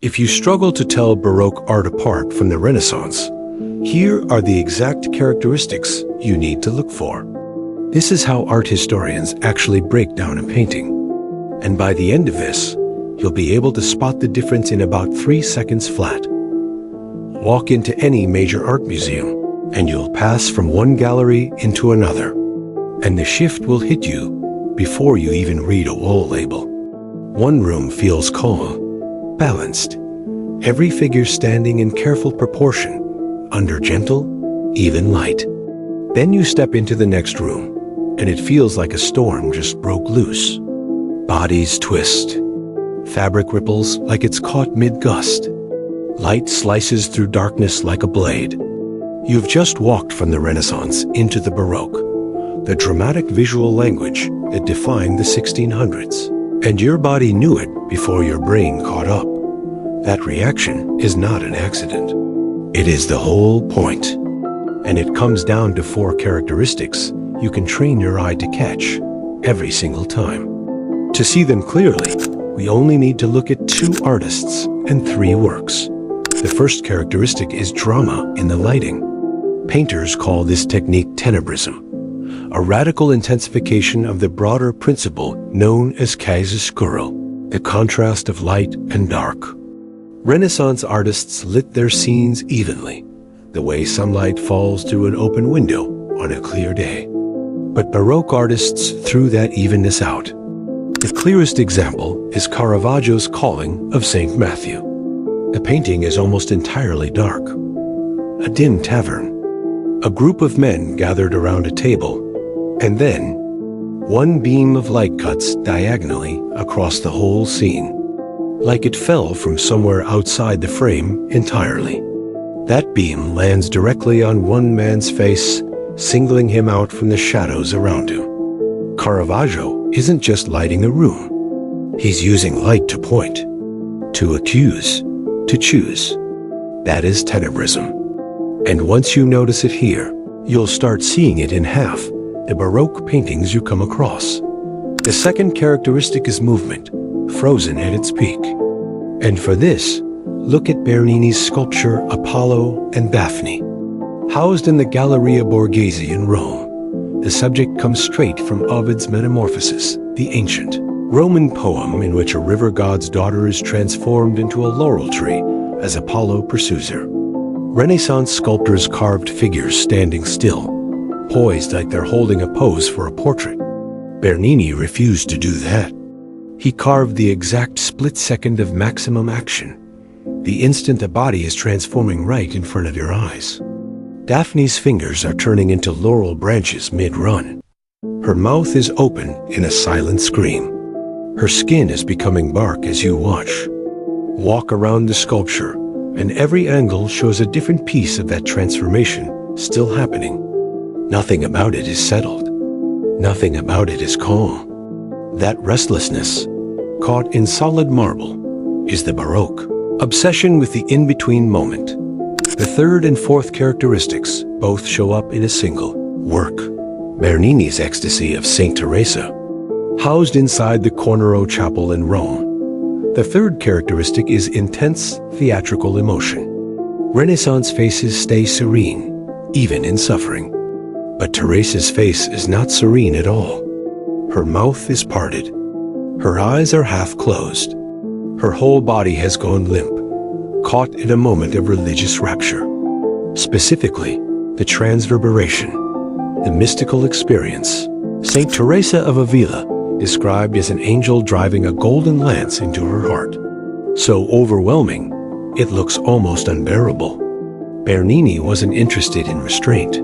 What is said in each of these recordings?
If you struggle to tell Baroque art apart from the Renaissance, here are the exact characteristics you need to look for. This is how art historians actually break down a painting. And by the end of this, you'll be able to spot the difference in about 3 seconds flat. Walk into any major art museum, and you'll pass from one gallery into another. And the shift will hit you before you even read a wall label. One room feels calm, balanced, every figure standing in careful proportion, under gentle, even light. Then you step into the next room, and it feels like a storm just broke loose. Bodies twist, fabric ripples like it's caught mid-gust. Light slices through darkness like a blade. You've just walked from the Renaissance into the Baroque, the dramatic visual language that defined the 1600s. And your body knew it before your brain caught up. That reaction is not an accident. It is the whole point. And it comes down to 4 characteristics you can train your eye to catch every single time. To see them clearly, we only need to look at 2 artists and 3 works. The first characteristic is drama in the lighting. Painters call this technique Tenebrism, a radical intensification of the broader principle known as Chiaroscuro, the contrast of light and dark. Renaissance artists lit their scenes evenly, the way sunlight falls through an open window on a clear day. But Baroque artists threw that evenness out. The clearest example is Caravaggio's Calling of St. Matthew. The painting is almost entirely dark. A dim tavern, a group of men gathered around a table, and then one beam of light cuts diagonally across the whole scene, like it fell from somewhere outside the frame entirely. That beam lands directly on one man's face, singling him out from the shadows around him. Caravaggio isn't just lighting a room. He's using light to point, to accuse, to choose. That is Tenebrism. And once you notice it here, you'll start seeing it in half the Baroque paintings you come across. The second characteristic is movement, frozen at its peak. And for this, look at Bernini's sculpture Apollo and Daphne. Housed in the Galleria Borghese in Rome, the subject comes straight from Ovid's Metamorphoses, the ancient Roman poem in which a river god's daughter is transformed into a laurel tree as Apollo pursues her. Renaissance sculptors carved figures standing still, poised like they're holding a pose for a portrait. Bernini refused to do that. He carved the exact split second of maximum action, the instant a body is transforming right in front of your eyes. Daphne's fingers are turning into laurel branches mid-run. Her mouth is open in a silent scream. Her skin is becoming bark as you watch. Walk around the sculpture, and every angle shows a different piece of that transformation still happening. Nothing about it is settled. Nothing about it is calm. That restlessness, caught in solid marble, is the Baroque. Obsession with the in-between moment. The third and fourth characteristics both show up in a single work. Bernini's Ecstasy of Saint Teresa, housed inside the Cornaro Chapel in Rome. The third characteristic is intense theatrical emotion. Renaissance faces stay serene, even in suffering. But Teresa's face is not serene at all. Her mouth is parted. Her eyes are half closed. Her whole body has gone limp, caught in a moment of religious rapture. Specifically, the transverberation, the mystical experience. Saint Teresa of Avila, described as an angel driving a golden lance into her heart. So overwhelming, it looks almost unbearable. Bernini wasn't interested in restraint.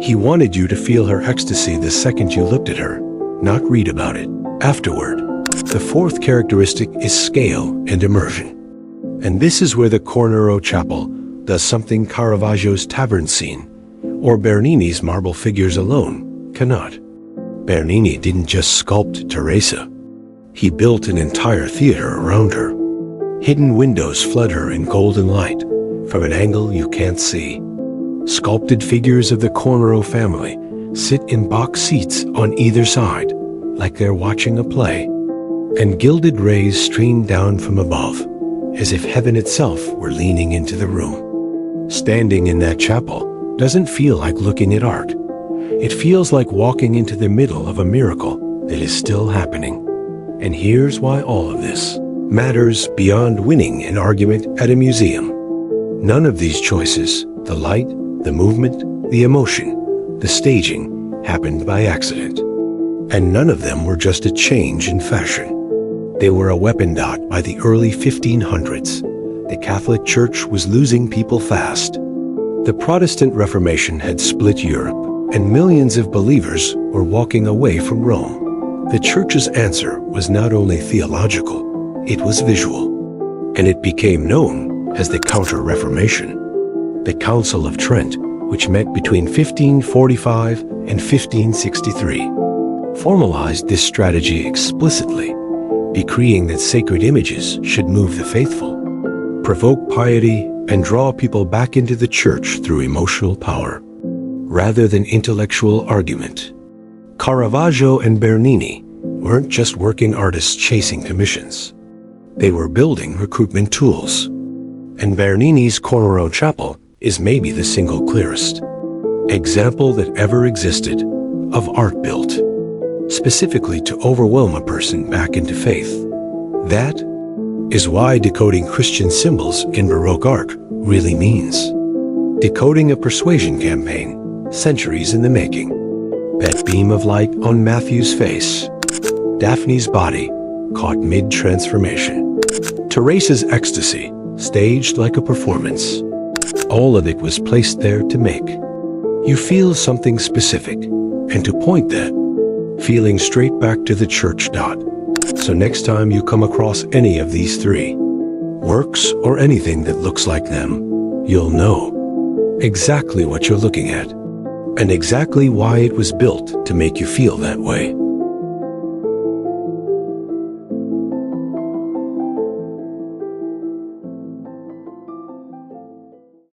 He wanted you to feel her ecstasy the second you looked at her, not read about it afterward. The fourth characteristic is scale and immersion. And this is where the Cornaro Chapel does something Caravaggio's tavern scene, or Bernini's marble figures alone, cannot. Bernini didn't just sculpt Teresa. He built an entire theater around her. Hidden windows flood her in golden light from an angle you can't see. Sculpted figures of the Cornaro family sit in box seats on either side, like they're watching a play. And gilded rays stream down from above, as if heaven itself were leaning into the room. Standing in that chapel doesn't feel like looking at art. It feels like walking into the middle of a miracle that is still happening. And here's why all of this matters beyond winning an argument at a museum. None of these choices, the light, the movement, the emotion, the staging, happened by accident. And none of them were just a change in fashion. They were a weapon dot by the early 1500s. The Catholic Church was losing people fast. The Protestant Reformation had split Europe, and millions of believers were walking away from Rome. The Church's answer was not only theological, it was visual, and it became known as the Counter-Reformation. The Council of Trent, which met between 1545 and 1563, formalized this strategy explicitly, decreeing that sacred images should move the faithful, provoke piety, and draw people back into the church through emotional power, rather than intellectual argument. Caravaggio and Bernini weren't just working artists chasing commissions. They were building recruitment tools. And Bernini's Cornerstone Chapel is maybe the single clearest example that ever existed of art built specifically to overwhelm a person back into faith. That is why decoding Christian symbols in Baroque art really means decoding a persuasion campaign, centuries in the making. That beam of light on Matthew's face, Daphne's body caught mid-transformation, Teresa's ecstasy staged like a performance. All of it was placed there to make you feel something specific, and to point that feeling straight back to the church dot. So next time you come across any of these three works or anything that looks like them, you'll know exactly what you're looking at and exactly why it was built to make you feel that way.